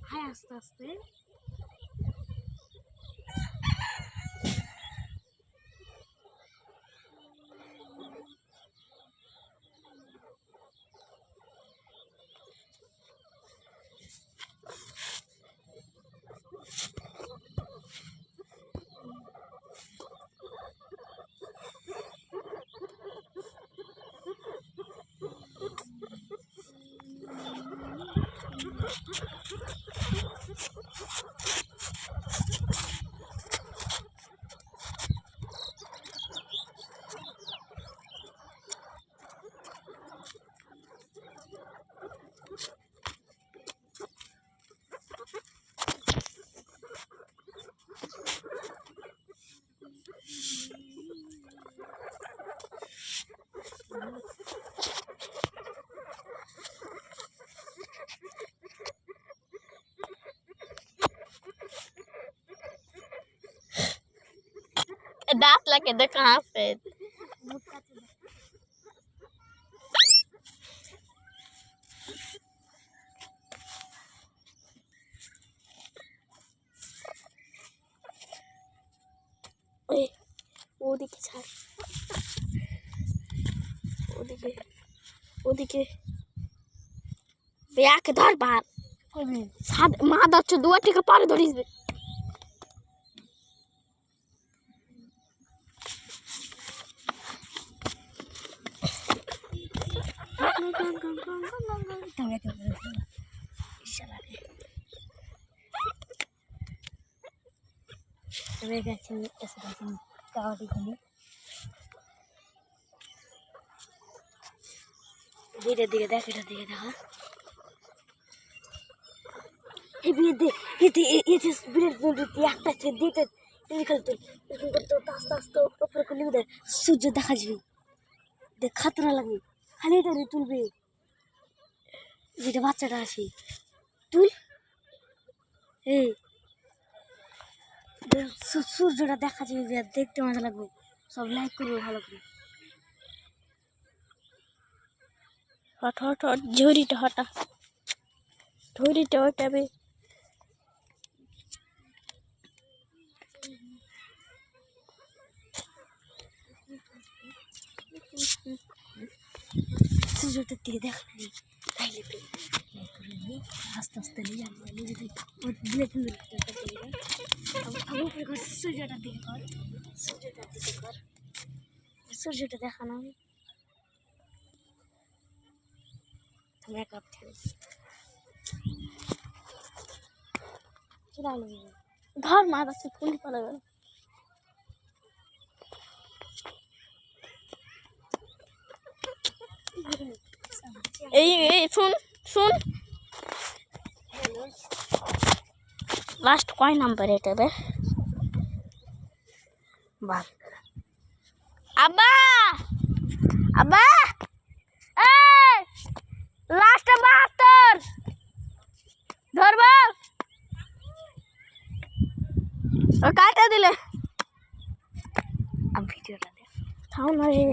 হ্যাঁ আস্তে আস্তে दांत लगे दे कहाँ पे ওদিকে ছাড় ওদিকে ওদিকে বেয়াকে ধর বার মা যাচ্ছে দুয়া থেকে পরে ধরিস ধীরে ধীরে দেখ এটা দিকে দেখা সূর্য দেখা যাবে দেখ খাতরা লাগবে খালি এটা তুলবে যেটা বাচ্চাটা আসে তুই এই সূর্যটা দেখা যাবে দেখতে মজা লাগবে সব লাইক করবে ভালো করে হট হট হট ঝুড়িটা হটা ঝুড়িটা হটাবে সূর্যটার দিকে দেখ আস্তে আস্তে সূর্যটার দিকে কর সূর্যটার দিকে কর সূর্যটা দেখানো ধর মা যাচ্ছে পুলি পালাবে এই শুন শুন লাস্ট কয় নাম্বার এটা রে বাল আব্বা আব্বা এই লাস্ট 72 ধরবা ও কাটা দিলে আমি ভিডিওটা দেখ থাও না রে